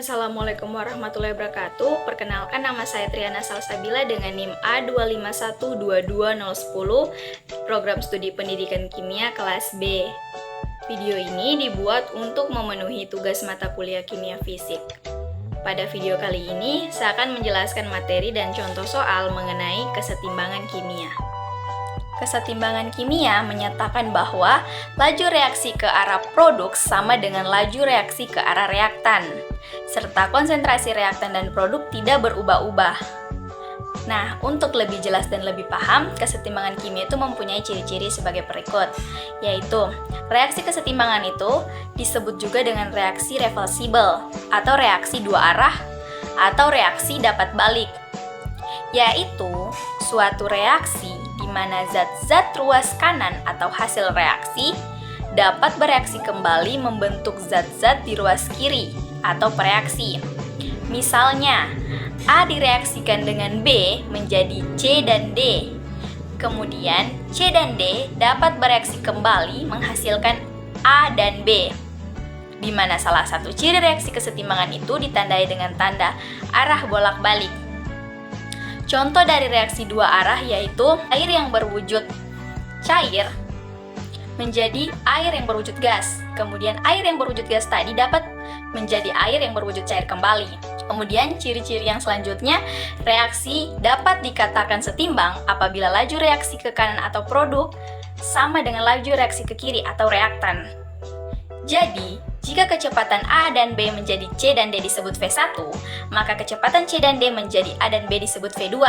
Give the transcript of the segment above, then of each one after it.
Assalamualaikum warahmatullahi wabarakatuh. Perkenalkan, nama saya Triana Salsabila dengan NIM A25122010, Program Studi Pendidikan Kimia kelas B. Video ini dibuat untuk memenuhi tugas mata kuliah kimia fisik. Pada video kali ini, saya akan menjelaskan materi dan contoh soal mengenai kesetimbangan kimia. Kesetimbangan kimia menyatakan bahwa laju reaksi ke arah produk sama dengan laju reaksi ke arah reaktan, serta konsentrasi reaktan dan produk tidak berubah-ubah. Nah, untuk lebih jelas dan lebih paham, kesetimbangan kimia itu mempunyai ciri-ciri sebagai berikut, yaitu reaksi kesetimbangan itu disebut juga dengan reaksi reversibel, atau reaksi dua arah, atau reaksi dapat balik, yaitu suatu reaksi di mana zat-zat ruas kanan atau hasil reaksi dapat bereaksi kembali membentuk zat-zat di ruas kiri atau pereaksi. Misalnya, A direaksikan dengan B menjadi C dan D. Kemudian, C dan D dapat bereaksi kembali menghasilkan A dan B, di mana salah satu ciri reaksi kesetimbangan itu ditandai dengan tanda arah bolak-balik. Contoh dari reaksi dua arah yaitu air yang berwujud cair menjadi air yang berwujud gas. Kemudian air yang berwujud gas tadi dapat menjadi air yang berwujud cair kembali. Kemudian ciri-ciri yang selanjutnya, reaksi dapat dikatakan setimbang apabila laju reaksi ke kanan atau produk sama dengan laju reaksi ke kiri atau reaktan. Jadi, jika kecepatan A dan B menjadi C dan D disebut V1, maka kecepatan C dan D menjadi A dan B disebut V2.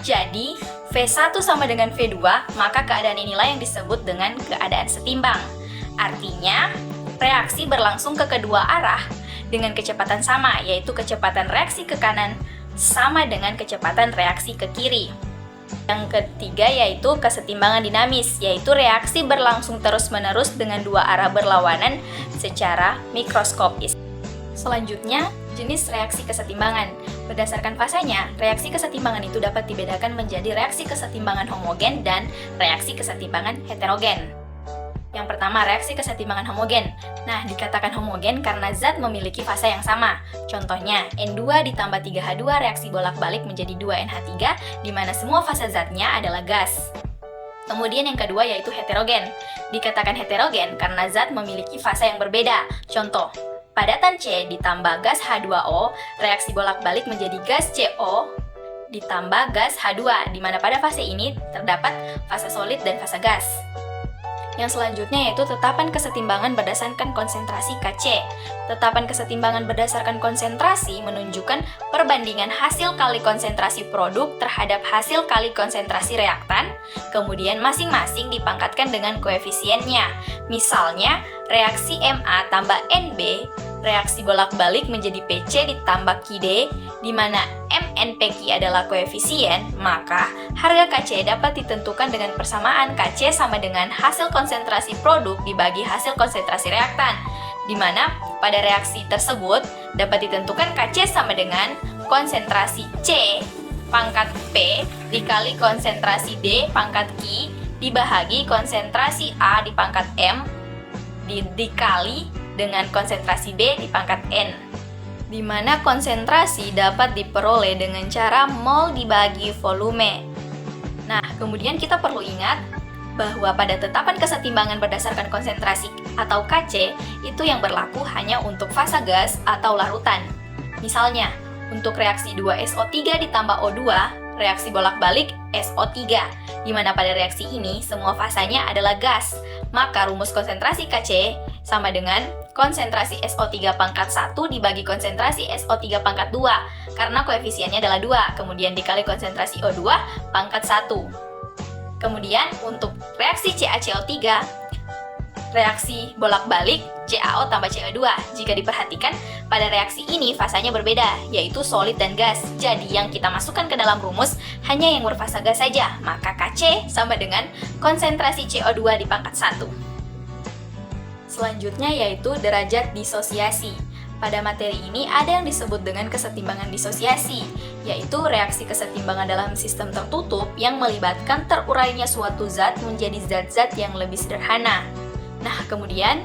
Jadi, V1 sama dengan V2, maka keadaan inilah yang disebut dengan keadaan setimbang. Artinya, reaksi berlangsung ke kedua arah dengan kecepatan sama, yaitu kecepatan reaksi ke kanan sama dengan kecepatan reaksi ke kiri. Yang ketiga yaitu kesetimbangan dinamis, yaitu reaksi berlangsung terus-menerus dengan dua arah berlawanan secara mikroskopis. Selanjutnya, jenis reaksi kesetimbangan. Berdasarkan fasenya, reaksi kesetimbangan itu dapat dibedakan menjadi reaksi kesetimbangan homogen dan reaksi kesetimbangan heterogen. Yang pertama, reaksi kesetimbangan homogen. Nah, dikatakan homogen karena zat memiliki fase yang sama. Contohnya, N2 ditambah 3H2 reaksi bolak-balik menjadi 2NH3, di mana semua fase zatnya adalah gas. Kemudian yang kedua yaitu heterogen. Dikatakan heterogen karena zat memiliki fase yang berbeda. Contoh, padatan C ditambah gas H2O, reaksi bolak-balik menjadi gas CO ditambah gas H2, di mana pada fase ini terdapat fase solid dan fase gas. Yang selanjutnya yaitu tetapan kesetimbangan berdasarkan konsentrasi Kc. Tetapan kesetimbangan berdasarkan konsentrasi menunjukkan perbandingan hasil kali konsentrasi produk terhadap hasil kali konsentrasi reaktan, kemudian masing-masing dipangkatkan dengan koefisiennya. Misalnya, reaksi Ma tambah Nb, reaksi bolak-balik menjadi Pc ditambah Qd, di mana MnPq adalah koefisien, maka harga Kc dapat ditentukan dengan persamaan Kc sama dengan hasil konsentrasi produk dibagi hasil konsentrasi reaktan, di mana pada reaksi tersebut dapat ditentukan Kc sama dengan konsentrasi C pangkat P dikali konsentrasi D pangkat Q dibahagi konsentrasi A di pangkat M dikali dengan konsentrasi B di pangkat N, di mana konsentrasi dapat diperoleh dengan cara mol dibagi volume. Nah, kemudian kita perlu ingat bahwa pada tetapan kesetimbangan berdasarkan konsentrasi atau Kc itu yang berlaku hanya untuk fase gas atau larutan. Misalnya, untuk reaksi 2SO3 ditambah O2, reaksi bolak-balik SO3, di mana pada reaksi ini semua fasanya adalah gas. Maka rumus konsentrasi Kc sama dengan konsentrasi SO3 pangkat 1 dibagi konsentrasi SO3 pangkat 2, karena koefisiennya adalah 2, kemudian dikali konsentrasi O2 pangkat 1. Kemudian untuk reaksi CaCO3, reaksi bolak-balik CaO tambah CO2. Jika diperhatikan, pada reaksi ini fasanya berbeda, yaitu solid dan gas. Jadi yang kita masukkan ke dalam rumus hanya yang berfasa gas saja, maka Kc sama dengan konsentrasi CO2 di pangkat 1. Selanjutnya yaitu derajat disosiasi. Pada materi ini ada yang disebut dengan kesetimbangan disosiasi, yaitu reaksi kesetimbangan dalam sistem tertutup yang melibatkan terurainya suatu zat menjadi zat-zat yang lebih sederhana. Nah, kemudian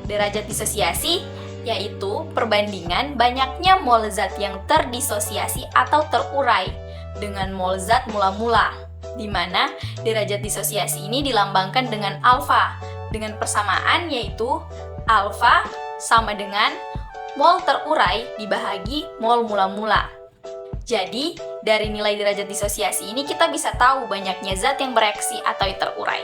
derajat disosiasi yaitu perbandingan banyaknya mol zat yang terdisosiasi atau terurai dengan mol zat mula-mula, di mana derajat disosiasi ini dilambangkan dengan alfa, dengan persamaan yaitu alfa sama dengan mol terurai dibahagi mol mula-mula. Jadi, dari nilai derajat disosiasi ini kita bisa tahu banyaknya zat yang bereaksi atau terurai.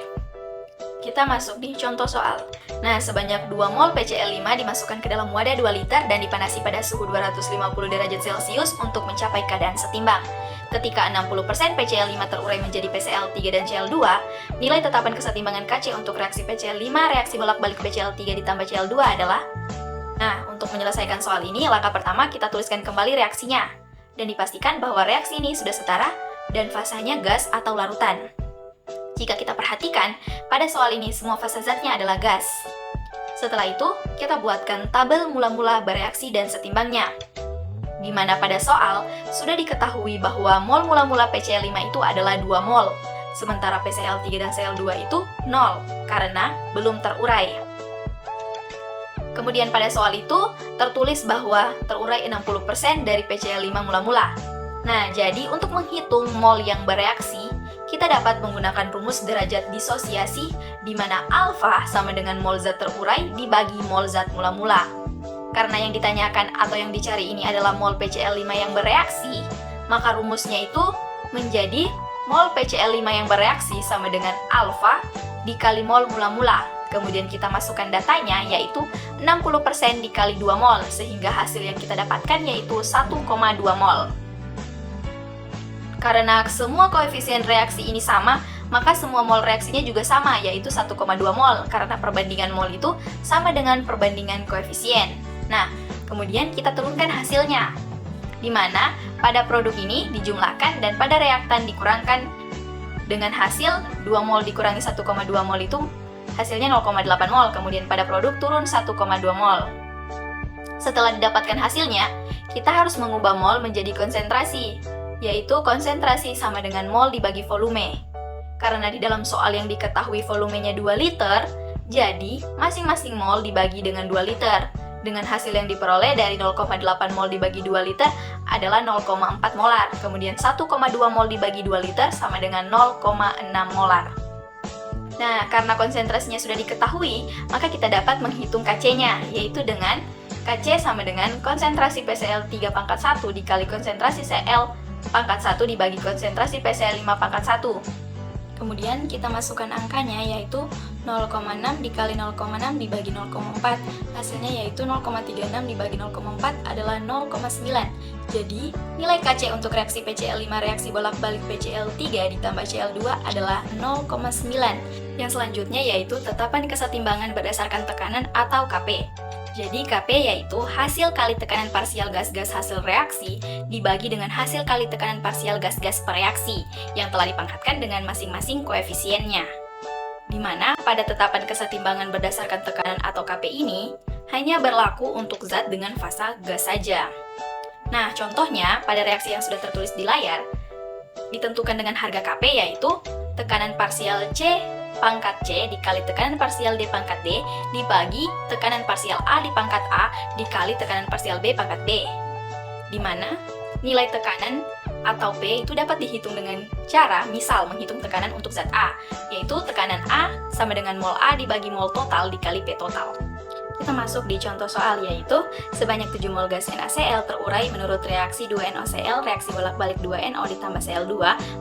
Kita masuk di contoh soal. Nah, sebanyak 2 mol PCl5 dimasukkan ke dalam wadah 2 liter dan dipanasi pada suhu 250 derajat Celcius untuk mencapai keadaan setimbang. Ketika 60% PCl5 terurai menjadi PCl3 dan Cl2, nilai tetapan kesetimbangan Kc untuk reaksi PCl5 reaksi bolak-balik PCl3 ditambah Cl2 adalah. Nah, untuk menyelesaikan soal ini, langkah pertama kita tuliskan kembali reaksinya dan dipastikan bahwa reaksi ini sudah setara dan fasanya gas atau larutan. Jika kita perhatikan, pada soal ini semua fasa zatnya adalah gas. Setelah itu, kita buatkan tabel mula-mula bereaksi dan setimbangnya, di mana pada soal sudah diketahui bahwa mol mula-mula PCl5 itu adalah 2 mol, sementara PCl3 dan Cl2 itu 0 karena belum terurai. Kemudian pada soal itu tertulis bahwa terurai 60% dari PCl5 mula-mula. Nah, jadi untuk menghitung mol yang bereaksi, kita dapat menggunakan rumus derajat disosiasi di mana alfa sama dengan mol zat terurai dibagi mol zat mula-mula. Karena yang ditanyakan atau yang dicari ini adalah mol PCl5 yang bereaksi, maka rumusnya itu menjadi mol PCl5 yang bereaksi sama dengan alfa dikali mol mula-mula. Kemudian kita masukkan datanya yaitu 60% dikali 2 mol, sehingga hasil yang kita dapatkan yaitu 1,2 mol. Karena semua koefisien reaksi ini sama, maka semua mol reaksinya juga sama, yaitu 1,2 mol, karena perbandingan mol itu sama dengan perbandingan koefisien. Nah, kemudian kita turunkan hasilnya, di mana pada produk ini dijumlahkan dan pada reaktan dikurangkan dengan hasil 2 mol dikurangi 1,2 mol itu hasilnya 0,8 mol, kemudian pada produk turun 1,2 mol. Setelah didapatkan hasilnya, kita harus mengubah mol menjadi konsentrasi, yaitu konsentrasi sama dengan mol dibagi volume. Karena di dalam soal yang diketahui volumenya 2 liter, jadi masing-masing mol dibagi dengan 2 liter. Dengan hasil yang diperoleh dari 0,8 mol dibagi 2 liter adalah 0,4 molar. Kemudian 1,2 mol dibagi 2 liter sama dengan 0,6 molar. Nah, karena konsentrasinya sudah diketahui, maka kita dapat menghitung Kc-nya, yaitu dengan Kc sama dengan konsentrasi PCl3 pangkat 1 dikali konsentrasi Cl pangkat 1 dibagi konsentrasi PCl5 pangkat 1. Kemudian kita masukkan angkanya, yaitu 0,6 dikali 0,6 dibagi 0,4. Hasilnya yaitu 0,36 dibagi 0,4 adalah 0,9. Jadi, nilai Kc untuk reaksi PCl5 reaksi bolak-balik PCl3 ditambah Cl2 adalah 0,9. Yang selanjutnya yaitu tetapan kesetimbangan berdasarkan tekanan atau Kp. Jadi Kp yaitu hasil kali tekanan parsial gas-gas hasil reaksi dibagi dengan hasil kali tekanan parsial gas-gas pereaksi yang telah dipangkatkan dengan masing-masing koefisiennya. Di mana pada tetapan kesetimbangan berdasarkan tekanan atau Kp ini hanya berlaku untuk zat dengan fasa gas saja. Nah, contohnya pada reaksi yang sudah tertulis di layar ditentukan dengan harga Kp yaitu tekanan parsial C pangkat C dikali tekanan parsial D pangkat D dibagi tekanan parsial A di pangkat A dikali tekanan parsial B pangkat B, di mana nilai tekanan atau P itu dapat dihitung dengan cara misal menghitung tekanan untuk zat A, yaitu tekanan A sama dengan mol A dibagi mol total dikali P total. Kita masuk di contoh soal, yaitu sebanyak 7 mol gas NaCl terurai menurut reaksi 2NoCl reaksi bolak-balik 2NO ditambah Cl2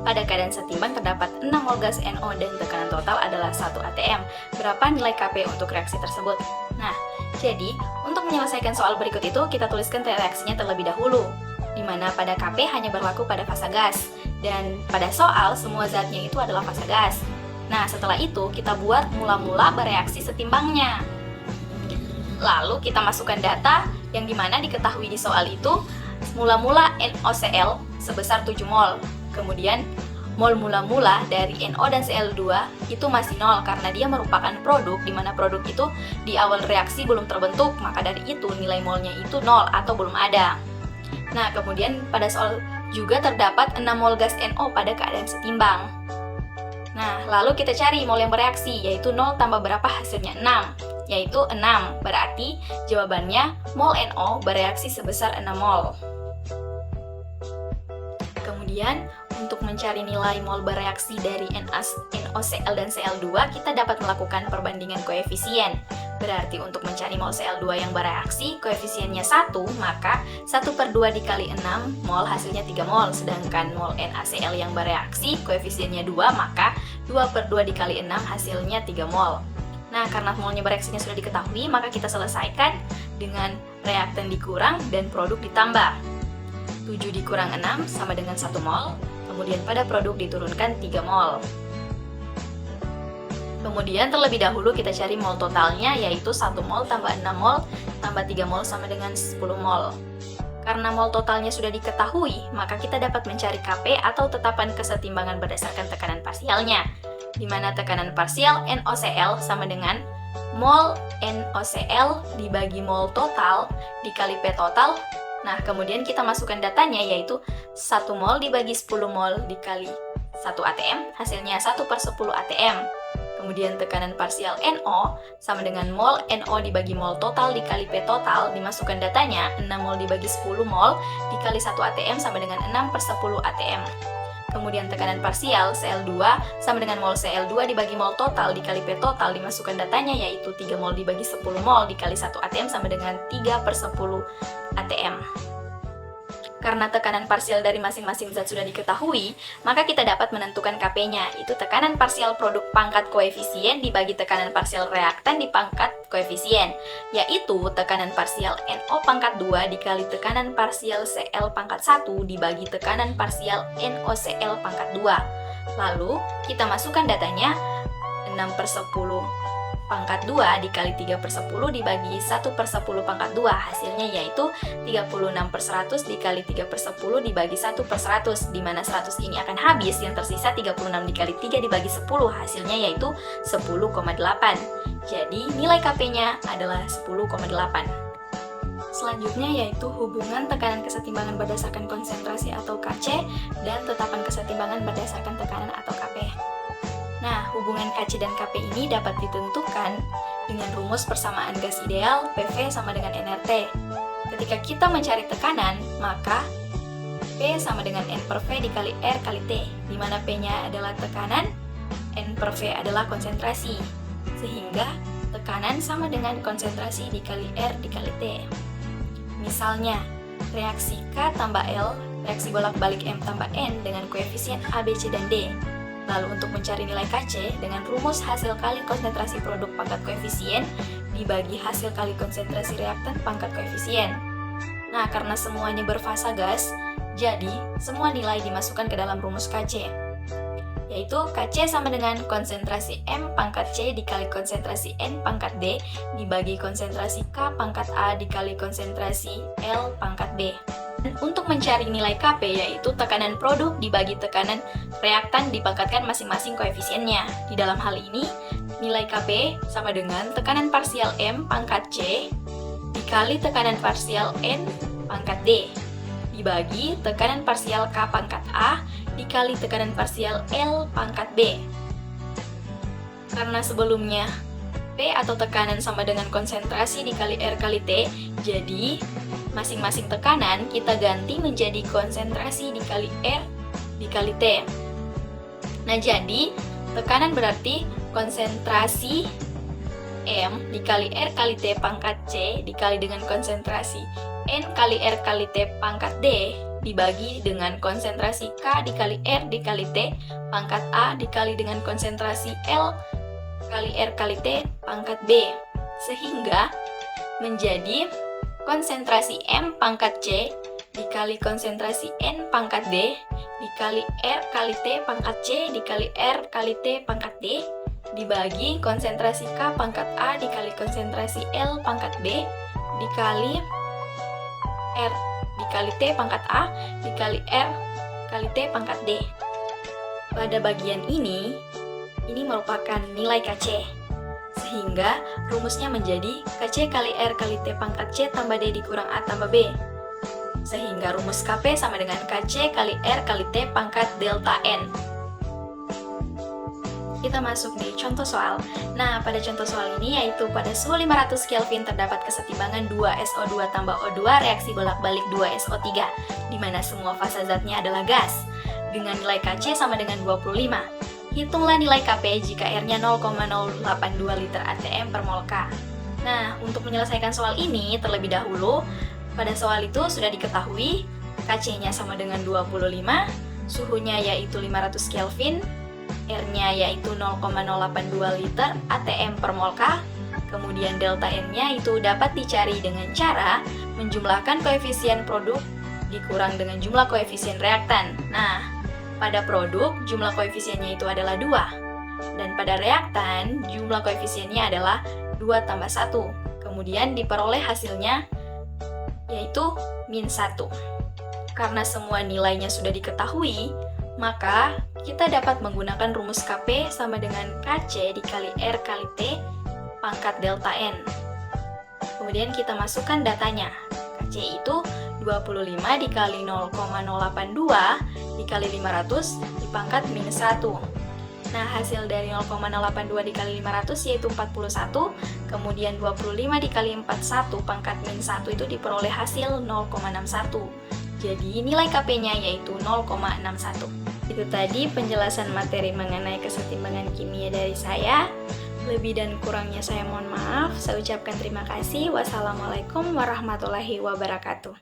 pada keadaan setimbang terdapat 6 mol gas NO dan tekanan total adalah 1 atm. Berapa nilai Kp untuk reaksi tersebut? Nah, jadi untuk menyelesaikan soal berikut itu kita tuliskan reaksinya terlebih dahulu, di mana pada Kp hanya berlaku pada fasa gas dan pada soal semua zatnya itu adalah fasa gas. Nah, setelah itu kita buat mula-mula bereaksi setimbangnya. Lalu kita masukkan data yang dimana diketahui di soal itu mula-mula NoCl sebesar 7 mol. Kemudian mol mula-mula dari NO dan Cl2 itu masih 0 karena dia merupakan produk, di mana produk itu di awal reaksi belum terbentuk, maka dari itu nilai molnya itu 0 atau belum ada. Nah, kemudian pada soal juga terdapat 6 mol gas NO pada keadaan setimbang. Nah, lalu kita cari mol yang bereaksi, yaitu 0 tambah berapa hasilnya 6. yaitu 6. Berarti jawabannya mol NO bereaksi sebesar 6 mol. Kemudian, untuk mencari nilai mol bereaksi dari NaCl dan Cl2, kita dapat melakukan perbandingan koefisien. Berarti untuk mencari mol Cl2 yang bereaksi, koefisiennya 1, maka 1/2 dikali 6 mol hasilnya 3 mol. Sedangkan mol NaCl yang bereaksi, koefisiennya 2, maka 2/2 dikali 6 hasilnya 3 mol. Nah, karena molnya bereaksinya sudah diketahui, maka kita selesaikan dengan reaktan dikurang dan produk ditambah. 7 dikurang 6 sama dengan 1 mol, kemudian pada produk diturunkan 3 mol. Kemudian terlebih dahulu kita cari mol totalnya, yaitu 1 mol tambah 6 mol tambah 3 mol sama dengan 10 mol. Karena mol totalnya sudah diketahui, maka kita dapat mencari Kp atau tetapan kesetimbangan berdasarkan tekanan parsialnya, di mana tekanan parsial NaCl sama dengan mol NaCl dibagi mol total dikali P total. Nah, kemudian kita masukkan datanya, yaitu 1 mol dibagi 10 mol dikali 1 atm, hasilnya 1/10 atm. Kemudian tekanan parsial NO sama dengan mol NO dibagi mol total dikali P total, dimasukkan datanya, 6 mol dibagi 10 mol dikali 1 atm sama dengan 6/10 atm. Kemudian tekanan parsial Cl2 sama dengan mol Cl2 dibagi mol total dikali P total, dimasukkan datanya, yaitu 3 mol dibagi 10 mol dikali 1 atm sama dengan 3/10 atm. Karena tekanan parsial dari masing-masing zat sudah diketahui, maka kita dapat menentukan Kp-nya, itu tekanan parsial produk pangkat koefisien dibagi tekanan parsial reaktan di pangkat koefisien, yaitu tekanan parsial NO pangkat 2 dikali tekanan parsial Cl pangkat 1 dibagi tekanan parsial NoCl pangkat 2. Lalu, kita masukkan datanya, 6/10 pangkat 2 dikali 3/10 dibagi 1/10 pangkat 2, hasilnya yaitu 36/100 dikali 3/10 dibagi 1/100, di mana 100 ini akan habis, yang tersisa 36 dikali 3 dibagi 10, hasilnya yaitu 10,8. Jadi nilai Kp-nya adalah 10,8. Selanjutnya yaitu hubungan tekanan kesetimbangan berdasarkan konsentrasi atau Kc dan tetapan kesetimbangan berdasarkan tekanan atau Kp. Nah, hubungan Kc dan Kp ini dapat ditentukan dengan rumus persamaan gas ideal PV sama dengan nRT. Ketika kita mencari tekanan, maka P sama dengan N/V dikali R kali T, di mana P-nya adalah tekanan, N/V adalah konsentrasi. Sehingga tekanan sama dengan konsentrasi dikali R dikali T. Misalnya, reaksi K tambah L, reaksi bolak-balik M tambah N dengan koefisien A, B, C, dan D. Lalu untuk mencari nilai Kc dengan rumus hasil kali konsentrasi produk pangkat koefisien dibagi hasil kali konsentrasi reaktan pangkat koefisien. Nah, karena semuanya berfasa gas, jadi semua nilai dimasukkan ke dalam rumus Kc, yaitu Kc sama dengan konsentrasi M pangkat C dikali konsentrasi N pangkat D dibagi konsentrasi K pangkat A dikali konsentrasi L pangkat B. Untuk mencari nilai Kp, yaitu tekanan produk dibagi tekanan reaktan dipangkatkan masing-masing koefisiennya. Di dalam hal ini, nilai Kp sama dengan tekanan parsial M pangkat C dikali tekanan parsial N pangkat D dibagi tekanan parsial K pangkat A dikali tekanan parsial L pangkat B. Karena sebelumnya P atau tekanan sama dengan konsentrasi dikali R kali T, jadi masing-masing tekanan kita ganti menjadi konsentrasi dikali R dikali T. Nah, jadi tekanan berarti konsentrasi M dikali R kali T pangkat C dikali dengan konsentrasi N kali R kali T pangkat D dibagi dengan konsentrasi K dikali R dikali T pangkat A dikali dengan konsentrasi L kali R kali T pangkat B, sehingga menjadi konsentrasi M pangkat C dikali konsentrasi N pangkat D dikali R kali T pangkat C dikali R kali T pangkat D dibagi konsentrasi K pangkat A dikali konsentrasi L pangkat B dikali R dikali T pangkat A dikali R kali T pangkat D. Pada bagian ini merupakan nilai Kc, sehingga rumusnya menjadi Kc kali R kali T pangkat C tambah D dikurang A tambah B, sehingga rumus Kp sama dengan Kc kali R kali T pangkat delta N. kita masuk di contoh soal. Nah, pada contoh soal ini yaitu pada suhu 500 Kelvin terdapat kesetimbangan 2SO2 tambah O2 reaksi bolak-balik 2SO3, di mana semua fasa zatnya adalah gas. Dengan nilai Kc sama dengan 25. Hitunglah nilai Kp jika R-nya 0,082 liter atm per mol K. Nah, untuk menyelesaikan soal ini terlebih dahulu, pada soal itu sudah diketahui Kc-nya sama dengan 25, suhunya yaitu 500 Kelvin, R-nya yaitu 0,082 liter atm per mol K, kemudian delta N-nya itu dapat dicari dengan cara menjumlahkan koefisien produk dikurang dengan jumlah koefisien reaktan. Nah, pada produk jumlah koefisiennya itu adalah 2, dan pada reaktan jumlah koefisiennya adalah 2 tambah 1, kemudian diperoleh hasilnya yaitu -1. Karena semua nilainya sudah diketahui, maka kita dapat menggunakan rumus Kp sama dengan Kc dikali R kali T pangkat delta N. Kemudian kita masukkan datanya. Kc itu 25 dikali 0,082 dikali 500 dipangkat -1. Nah, hasil dari 0,082 dikali 500 yaitu 41, kemudian 25 dikali 41 pangkat -1 itu diperoleh hasil 0,61. Jadi nilai Kp-nya yaitu 0,61. Itu tadi penjelasan materi mengenai kesetimbangan kimia dari saya. Lebih dan kurangnya saya mohon maaf. Saya ucapkan terima kasih. Wassalamualaikum warahmatullahi wabarakatuh.